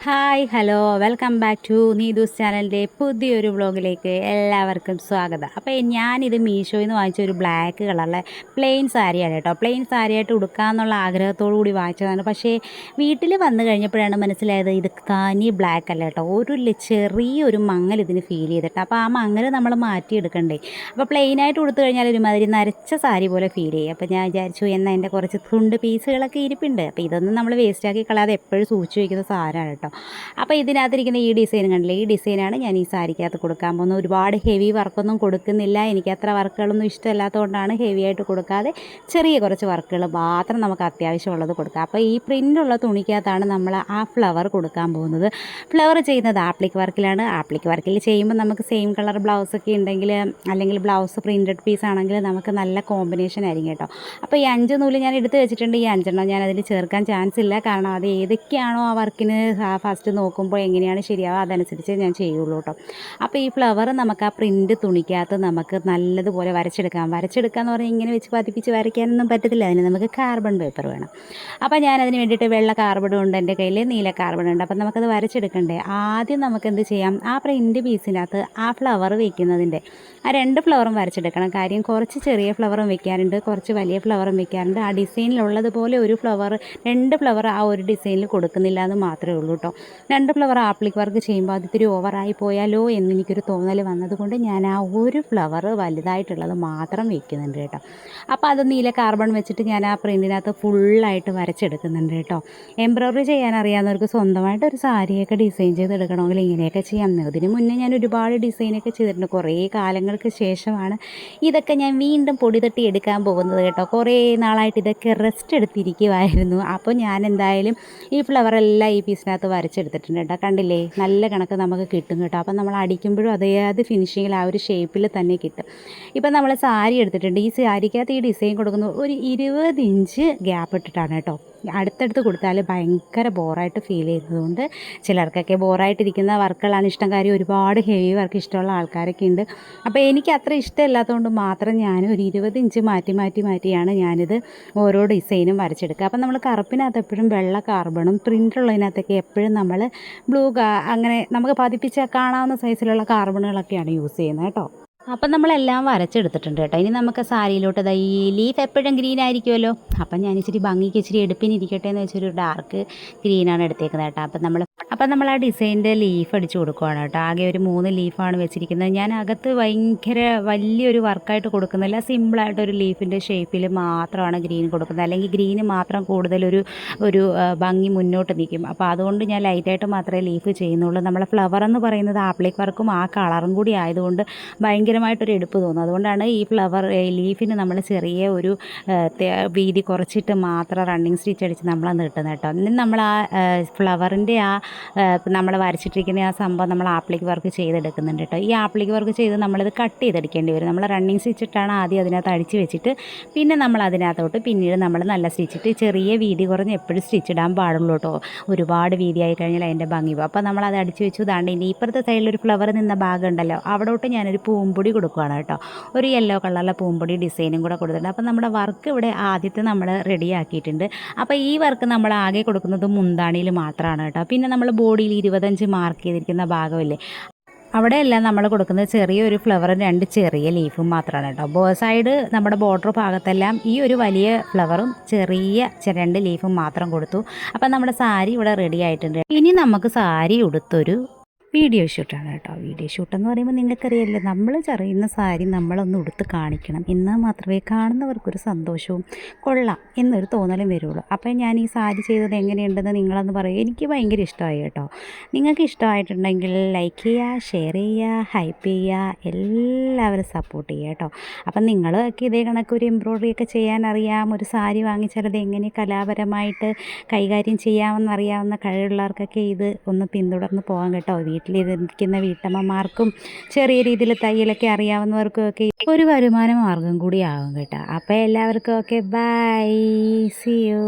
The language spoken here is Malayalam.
Hi hello welcome back to Neethu's ചാനലിൻ്റെ പുതിയൊരു വ്ളോഗിലേക്ക് എല്ലാവർക്കും സ്വാഗതം. അപ്പോൾ ഞാനിത് മീഷോയിൽ നിന്ന് വാങ്ങിച്ച ഒരു ബ്ലാക്ക് കളറിലെ പ്ലെയിൻ സാരിയാണ് കേട്ടോ. പ്ലെയിൻ സാരിയായിട്ട് ഉടുക്കാമെന്നുള്ള ആഗ്രഹത്തോടു കൂടി വാങ്ങിച്ചതാണ്. പക്ഷേ വീട്ടിൽ വന്നു കഴിഞ്ഞപ്പോഴാണ് മനസ്സിലായത് ഇത് തനി ബ്ലാക്ക് അല്ല കേട്ടോ. ചെറിയൊരു മങ്ങൽ ഇതിന് ഫീൽ ചെയ്തിട്ട്, അപ്പോൾ ആ മങ്ങൽ നമ്മൾ മാറ്റിയെടുക്കണ്ടേ. അപ്പോൾ പ്ലെയിനായിട്ട് ഉടുത്തു കഴിഞ്ഞാൽ ഒരുമാതിരി നരച്ച സാരി പോലെ ഫീൽ ചെയ്യും. അപ്പോൾ ഞാൻ വിചാരിച്ചു എന്നാൽ എൻ്റെ കുറച്ച് തുണ്ട് പീസുകളൊക്കെ ഇരിപ്പുണ്ട്, അപ്പോൾ ഇതൊന്നും നമ്മൾ വേസ്റ്റാക്കി കളയാതെ എപ്പോഴും സൂക്ഷിച്ച് വയ്ക്കുന്ന സാധനമാണ് കേട്ടോ. അപ്പോൾ ഇതിനകത്തിരിക്കുന്ന ഈ ഡിസൈൻ കണ്ടില്ലേ, ഈ ഡിസൈനാണ് ഞാൻ ഈ സാരിക്കകത്ത് കൊടുക്കാൻ പോകുന്നത്. ഒരുപാട് ഹെവി വർക്കൊന്നും കൊടുക്കുന്നില്ല, എനിക്ക് അത്ര വർക്കുകളൊന്നും ഇഷ്ടമല്ലാത്തതുകൊണ്ടാണ് ഹെവി ആയിട്ട് കൊടുക്കാതെ ചെറിയ കുറച്ച് വർക്കുകൾ മാത്രം നമുക്ക് അത്യാവശ്യമുള്ളത് കൊടുക്കാം. അപ്പോൾ ഈ പ്രിൻ്റുള്ള തുണിക്കകത്താണ് നമ്മൾ ആ ഫ്ലവർ കൊടുക്കാൻ പോകുന്നത്. ഫ്ലവർ ചെയ്യുന്നത് ആപ്ലിക് വർക്കിലാണ്. ആപ്ലിക് വർക്കിൽ ചെയ്യുമ്പോൾ നമുക്ക് സെയിം കളർ ബ്ലൗസൊക്കെ ഉണ്ടെങ്കിൽ, അല്ലെങ്കിൽ ബ്ലൗസ് പ്രിൻറ്റഡ് പീസ് ആണെങ്കിൽ നമുക്ക് നല്ല കോമ്പിനേഷൻ ആയിരിക്കും കേട്ടോ. അപ്പോൾ ഈ 5 നൂല് ഞാൻ എടുത്ത് വെച്ചിട്ടുണ്ട്. ഈ 5 ഞാൻ അതിൽ ചേർക്കാൻ ചാൻസ് ഇല്ല, കാരണം അത് ഏതൊക്കെയാണോ ആ വർക്കിന് ഫസ്റ്റ് നോക്കുമ്പോൾ എങ്ങനെയാണ് ശരിയാവുക അതനുസരിച്ച് ഞാൻ ചെയ്യുള്ളൂ കേട്ടോ. അപ്പോൾ ഈ ഫ്ലവർ നമുക്ക് ആ പ്രിൻറ്റ് തുണിക്കകത്ത് നമുക്ക് നല്ലതുപോലെ വരച്ചെടുക്കാമെന്ന് പറഞ്ഞാൽ ഇങ്ങനെ വെച്ച് പതിപ്പിച്ച് വരയ്ക്കാനൊന്നും പറ്റത്തില്ല, അതിന് നമുക്ക് കാർബൺ പേപ്പർ വേണം. അപ്പോൾ ഞാനതിന് വേണ്ടിയിട്ട് വെള്ള കാർബൺ ഉണ്ട്, എൻ്റെ കയ്യിൽ നീല കാർബൺ ഉണ്ട്. അപ്പോൾ നമുക്കത് വരച്ചെടുക്കണ്ടേ. ആദ്യം നമുക്ക് എന്ത് ചെയ്യാം, ആ പ്രിൻറ്റ് പീസിനകത്ത് ആ ഫ്ലവർ വയ്ക്കുന്നതിൻ്റെ ആ 2 ഫ്ലവറും വരച്ചെടുക്കണം. കാര്യം കുറച്ച് ചെറിയ ഫ്ലവറും വെക്കാറുണ്ട്, കുറച്ച് വലിയ ഫ്ലവറും വെക്കാറുണ്ട്. ആ ഡിസൈനിലുള്ളതുപോലെ ഒരു ഫ്ലവർ 2 ഫ്ലവർ ആ ഒരു ഡിസൈനിൽ കൊടുക്കുന്നില്ല എന്ന് മാത്രമേ ഉള്ളൂ കേട്ടോ. 2 ഫ്ലവർ ആപ്ലിക് വർക്ക് ചെയ്യുമ്പോൾ അത് ഇത്തിരി ഓവറായി പോയാലോ എന്നെനിക്കൊരു തോന്നൽ വന്നതുകൊണ്ട് ഞാൻ ആ ഒരു ഫ്ലവർ വലുതായിട്ടുള്ളത് മാത്രം വയ്ക്കുന്നുണ്ട് കേട്ടോ. അപ്പോൾ അത് നീല കാർബൺ വെച്ചിട്ട് ഞാൻ ആ പ്രിൻറ്റിനകത്ത് ഫുള്ളായിട്ട് വരച്ചെടുക്കുന്നുണ്ട് കേട്ടോ. എംബ്രോയ്ഡറി ചെയ്യാൻ അറിയാവുന്നവർക്ക് സ്വന്തമായിട്ട് ഒരു സാരിയൊക്കെ ഡിസൈൻ ചെയ്തെടുക്കണമെങ്കിൽ ഇങ്ങനെയൊക്കെ ചെയ്യാം. ഇതിന് മുന്നേ ഞാൻ ഒരുപാട് ഡിസൈനൊക്കെ ചെയ്തിട്ടുണ്ട്. കുറേ കാലങ്ങൾക്ക് ശേഷമാണ് ഇതൊക്കെ ഞാൻ വീണ്ടും പൊടി തട്ടി എടുക്കാൻ പോകുന്നത് കേട്ടോ. കുറേ നാളായിട്ട് ഇതൊക്കെ റെസ്റ്റ് എടുത്തിരിക്കുമായിരുന്നു. അപ്പോൾ ഞാൻ എന്തായാലും ഈ ഫ്ലവറെല്ലാം ഈ പീസിനകത്ത് വരച്ചെടുത്തിട്ടുണ്ട് കേട്ടോ. കണ്ടില്ലേ, നല്ല കണക്ക് നമുക്ക് കിട്ടും കേട്ടോ. അപ്പം നമ്മൾ അടിക്കുമ്പോഴും അതേ ഫിനിഷിങ്ങിൽ ആ ഒരു ഷേപ്പിൽ തന്നെ കിട്ടും. ഇപ്പം നമ്മൾ സാരി എടുത്തിട്ടുണ്ട്. ഈ സാരിക്കകത്ത് ഈ ഡിസൈൻ കൊടുക്കുന്നത് ഒരു 20 ഇഞ്ച് ഗ്യാപ്പ് ഇട്ടിട്ടാണ് കേട്ടോ. അടുത്തടുത്ത് കൊടുത്താൽ ഭയങ്കര ബോറായിട്ട് ഫീൽ ചെയ്യുന്നതുകൊണ്ട്, ചിലർക്കൊക്കെ ബോറായിട്ടിരിക്കുന്ന വർക്കുകളാണ് ഇഷ്ടം. കാര്യം ഒരുപാട് ഹെവി വർക്ക് ഇഷ്ടമുള്ള ആൾക്കാരൊക്കെ ഉണ്ട്. അപ്പോൾ എനിക്ക് അത്ര ഇഷ്ടമില്ലാത്തതുകൊണ്ട് മാത്രം ഞാൻ ഒരു 20 ഇഞ്ച് മാറ്റിയാണ് ഞാനിത് ഓരോ ഡിസൈനും വരച്ചെടുക്കുക. അപ്പം നമ്മൾ കറുപ്പിനകത്ത് എപ്പോഴും വെള്ള കാർബണും, പ്രിൻ്റുള്ളതിനകത്തൊക്കെ എപ്പോഴും നമ്മൾ അങ്ങനെ നമുക്ക് പതിപ്പിച്ച് കാണാവുന്ന സൈസിലുള്ള കാർബണുകളൊക്കെയാണ് യൂസ് ചെയ്യുന്നത് കേട്ടോ. അപ്പം നമ്മളെല്ലാം വരച്ചെടുത്തിട്ടുണ്ട് കേട്ടോ. ഇനി നമുക്ക് സാരിയിലോട്ട് ഈ ലീഫ് എപ്പോഴും ഗ്രീൻ ആയിരിക്കുമല്ലോ. അപ്പം ഞാൻ ഇച്ചിരി ഭംഗിക്ക് ഇച്ചിരി എടുപ്പിനിരിക്കട്ടെ എന്ന് വെച്ചൊരു ഡാർക്ക് ഗ്രീനാണ് എടുത്തേക്കുന്നത് കേട്ടോ. അപ്പം നമ്മൾ ആ ഡിസൈനിൻ്റെ ലീഫ് അടിച്ച് കൊടുക്കുകയാണ് കേട്ടോ. ആകെ ഒരു 3 ലീഫാണ് വെച്ചിരിക്കുന്നത്. ഞാൻ അകത്ത് ഭയങ്കര വലിയൊരു വർക്കായിട്ട് കൊടുക്കുന്നില്ല, സിമ്പിളായിട്ടൊരു ലീഫിൻ്റെ ഷേപ്പിൽ മാത്രമാണ് ഗ്രീൻ കൊടുക്കുന്നത്. അല്ലെങ്കിൽ ഗ്രീന് മാത്രം ഒരു ഭംഗി മുന്നോട്ട് നിൽക്കും. അപ്പോൾ അതുകൊണ്ട് ഞാൻ ലൈറ്റായിട്ട് മാത്രമേ ലീഫ് ചെയ്യുന്നുള്ളൂ. നമ്മളെ ഫ്ലവർ എന്ന് പറയുന്നത് ആപ്ലിക് വർക്കും ആ കളറും കൂടി ആയതുകൊണ്ട് ഭയങ്കരമായിട്ടൊരു എടുപ്പ് തോന്നും. അതുകൊണ്ടാണ് ഈ ലീഫിന് നമ്മൾ ചെറിയ ഒരു വീതി കുറച്ചിട്ട് മാത്രം റണ്ണിങ് സ്റ്റിച്ച് അടിച്ച് നമ്മളന്ന് കിട്ടുന്നത് കേട്ടോ. എന്നിട്ട് നമ്മൾ ആ ഫ്ലവറിൻ്റെ നമ്മൾ വരച്ചിട്ടിരിക്കുന്ന ആ സംഭവം നമ്മൾ ആപ്ലിക് വർക്ക് ചെയ്തെടുക്കുന്നുണ്ട് കേട്ടോ. ഈ ആപ്ലിക് വർക്ക് ചെയ്ത് നമ്മളിത് കട്ട് ചെയ്തെടുക്കേണ്ടി വരും. നമ്മൾ റണ്ണിങ് സ്റ്റിച്ചിട്ടാണ് ആദ്യം അതിനകത്ത് അടിച്ച് വെച്ചിട്ട് പിന്നെ നമ്മൾ അതിനകത്തോട്ട് പിന്നീട് നമ്മൾ നല്ല സ്റ്റിച്ചിട്ട് ചെറിയ വീതി കുറഞ്ഞ് എപ്പോഴും സ്റ്റിച്ച് ഇടാൻ പാടുള്ളൂ കേട്ടോ. ഒരുപാട് വീതിയായി കഴിഞ്ഞാൽ അതിൻ്റെ ഭംഗി പോകും. അപ്പോൾ നമ്മളത് അടിച്ച് വെച്ചു. ദാണ്ട് ഇനി ഇപ്പുറത്തെ സൈഡിലൊരു ഫ്ലവർ നിന്ന ഭാഗം ഉണ്ടല്ലോ, അവിടോട്ട് ഞാനൊരു പൂമ്പൊടി കൊടുക്കുകയാണ് കേട്ടോ. ഒരു യെല്ലോ കളറിലെ പൂമ്പൊടി ഡിസൈനും കൂടെ കൊടുത്തിട്ടുണ്ട്. അപ്പോൾ നമ്മുടെ വർക്ക് ഇവിടെ ആദ്യത്തെ നമ്മൾ റെഡിയാക്കിയിട്ടുണ്ട്. അപ്പോൾ ഈ വർക്ക് നമ്മൾ ആകെ കൊടുക്കുന്നത് മുന്താണിയിൽ മാത്രമാണ് കേട്ടോ. പിന്നെ നമ്മൾ ബോഡിയിൽ 25 മാർക്ക് ചെയ്തിരിക്കുന്ന ഭാഗമില്ലേ, അവിടെയെല്ലാം നമ്മൾ കൊടുക്കുന്നത് ചെറിയൊരു ഫ്ലവറും 2 ചെറിയ ലീഫും മാത്രമാണ് കേട്ടോ. സൈഡ് നമ്മുടെ ബോർഡർ ഭാഗത്തെല്ലാം ഈ ഒരു വലിയ ഫ്ലവറും ചെറിയ 2 ലീഫും മാത്രം കൊടുത്തു. അപ്പം നമ്മുടെ സാരി ഇവിടെ റെഡി ആയിട്ടുണ്ട്. ഇനി നമുക്ക് സാരി ഉടുത്തൊരു വീഡിയോ ഷൂട്ടാണ് കേട്ടോ. വീഡിയോ ഷൂട്ടെന്ന് പറയുമ്പോൾ നിങ്ങൾക്കറിയാമല്ലോ, നമ്മൾ ചെറിയുന്ന സാരി നമ്മളൊന്ന് ഉടുത്ത് കാണിക്കണം, എന്നാൽ മാത്രമേ കാണുന്നവർക്കൊരു സന്തോഷവും കൊള്ളാം എന്നൊരു തോന്നലും വരുള്ളൂ. അപ്പോൾ ഞാൻ ഈ സാരി ചെയ്തത് എങ്ങനെയുണ്ടെന്ന് നിങ്ങളൊന്ന് പറയുക. എനിക്ക് ഭയങ്കര ഇഷ്ടമായി കേട്ടോ. നിങ്ങൾക്ക് ഇഷ്ടമായിട്ടുണ്ടെങ്കിൽ ലൈക്ക് ചെയ്യുക, ഷെയർ ചെയ്യുക, ഹൈപ്പ് ചെയ്യുക, എല്ലാവരും സപ്പോർട്ട് ചെയ്യുക കേട്ടോ. അപ്പം നിങ്ങളൊക്കെ ഇതേ കണക്ക് ഒരു എംബ്രോയ്ഡറി ഒക്കെ ചെയ്യാൻ അറിയാം, ഒരു സാരി വാങ്ങിച്ചാൽ അത് എങ്ങനെ കലാപരമായിട്ട് കൈകാര്യം ചെയ്യാമെന്നറിയാവുന്ന കഴിവുള്ളവർക്കൊക്കെ ഇത് ഒന്ന് പിന്തുടർന്ന് പോകാൻ കേട്ടോ. വീട്ടിലിരിക്കുന്ന വീട്ടമ്മമാർക്കും ചെറിയ രീതിയിൽ തയ്യലൊക്കെ അറിയാവുന്നവർക്കും ഒക്കെ ഒരു വരുമാന മാർഗം കൂടി ആകും കേട്ടോ. അപ്പോൾ എല്ലാവർക്കും ഓക്കെ, ബൈ, സീ യു.